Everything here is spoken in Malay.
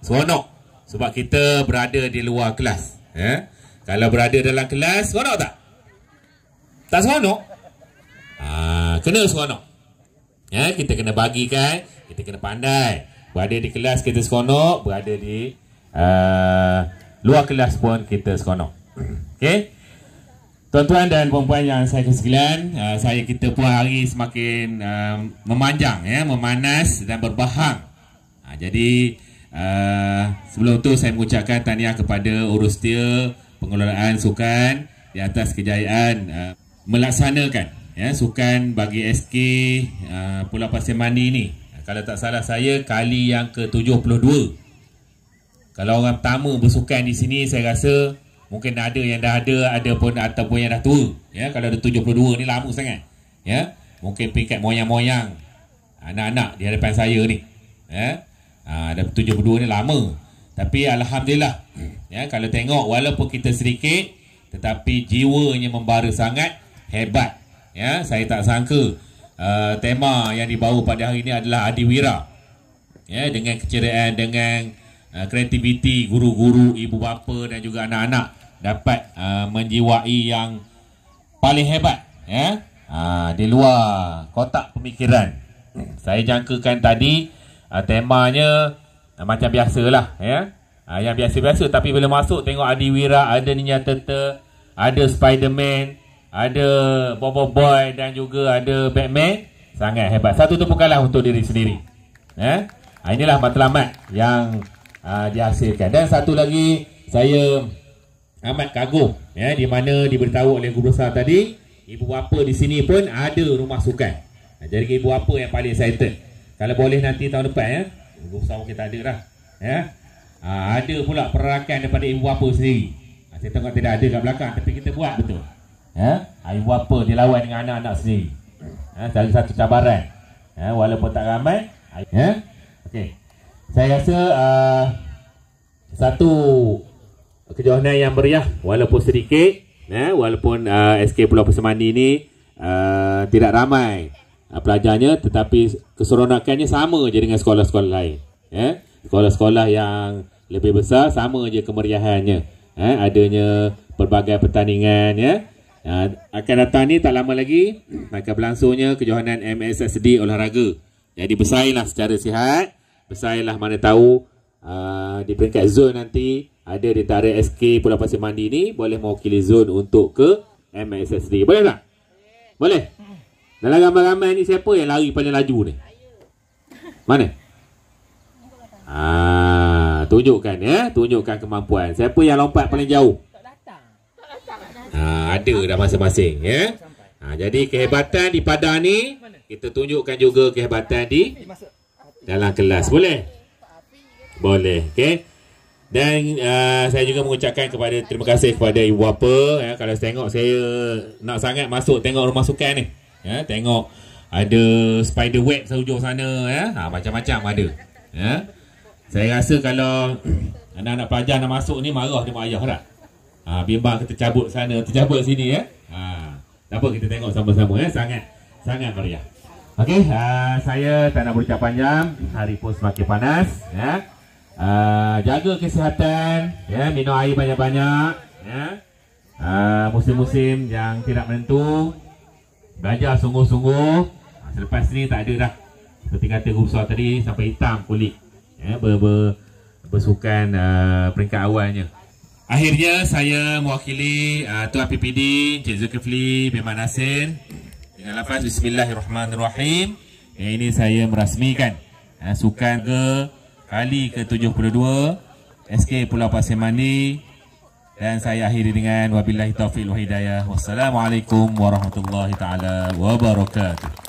Seronok. Sebab kita berada di luar kelas. Kalau berada dalam kelas, seronok tak? Tak seronok? Kena seronok. Kita kena bagikan, kita kena pandai. Berada di kelas kita seronok, berada di luar kelas pun kita seronok. Okey. Tuan-tuan dan puan-puan yang saya sekalian, kita pun hari semakin memanjang, memanas dan berbahang. Jadi sebelum tu saya mengucapkan tahniah kepada Urustia Pengelolaan Sukan di atas kejayaan melaksanakan sukan bagi SK Pulau Pasir Mandi ni. Kalau tak salah saya, kali yang ke-72. Kalau orang pertama bersukan di sini, saya rasa mungkin ada yang dah ada pun ataupun yang dah tua. Kalau ada 72 ni lama sangat. Mungkin peringkat moyang-moyang anak-anak di hadapan saya ni. Ada 72 ni lama. Tapi alhamdulillah, kalau tengok walaupun kita sedikit, tetapi jiwanya membara sangat hebat. Saya tak sangka tema yang dibawa pada hari ini adalah adiwira. Dengan keceriaan, dengan kreativiti guru-guru, ibu bapa dan juga anak-anak dapat menjiwai yang paling hebat di luar kotak pemikiran. Saya jangkakan tadi temanya macam biasalah, yang biasa-biasa, tapi bila masuk tengok adiwira, ada Ninja Turtle, ada Spiderman, ada Bobo Boy dan juga ada Batman. Sangat hebat. Satu tepukanlah untuk diri sendiri. Inilah matlamat yang dihasilkan. Dan satu lagi, saya amat kagum di mana diberitahu oleh guru besar tadi, ibu bapa di sini pun ada rumah sukan. Jadi ibu bapa yang paling excited. Kalau boleh nanti tahun depan, guru besar mungkin tak ada dah. Ada pula perarakan daripada ibu bapa sendiri. Saya tengok tidak ada kat belakang, tapi kita buat betul. Ibu bapa dia lawan dengan anak-anak sendiri. Salah satu cabaran. Walaupun tak ramai. Okey. Saya rasa satu kejohanan yang meriah walaupun sedikit, walaupun SK Pulau Pasir Mandi ni tidak ramai pelajarnya, tetapi keseronokannya sama je dengan sekolah-sekolah lain. Sekolah-sekolah yang lebih besar sama je kemeriahannya. Adanya pelbagai pertandingan, akan datang ni tak lama lagi akan berlangsungnya kejohanan MSSD olahraga. Jadi bersainglah secara sihat, bersainglah mana tahu di peringkat zon nanti ada di tarikh SK Pulau Pasir Mandi ni boleh mewakili zon untuk ke MSSD. Boleh tak? Boleh? Dalam ramai-ramai ni siapa yang lari paling laju ni? Mana? Tunjukkan tunjukkan kemampuan. Siapa yang lompat paling jauh? Ada dah masing-masing, jadi kehebatan di Padang ni kita tunjukkan juga kehebatan di dalam kelas. Boleh? Boleh. Okey. Dan saya juga mengucapkan terima kasih kepada ibu bapa. Kalau tengok, saya nak sangat masuk tengok rumah sukan ni. Tengok ada spider web sehujung sana, macam-macam ada. Saya rasa kalau anak-anak pelajar nak masuk ni marah dia mak ayah tak? Bimbang kita cabut sana, tercabut sini, tak apa, kita tengok sama-sama, sangat meriah. Okey, saya tak nak berucap panjang, hari pun semakin panas, jaga kesihatan, minum air banyak-banyak, musim-musim yang tidak menentu, belajar sungguh-sungguh. Selepas ni tak ada dah, seperti kata guru besar tadi, sampai hitam kulit, bersukan peringkat awalnya. Akhirnya saya mewakili Tuan PPD Encik Zulkifli bin Mat Nasir dengan lafaz Bismillahirrahmanirrahim. Ini saya merasmikan sukan kali ke-72 SK Pulau Pasir Mandi, dan saya akhiri dengan wabillahi taufiq wal hidayah. Wassalamualaikum warahmatullahi taala wabarakatuh.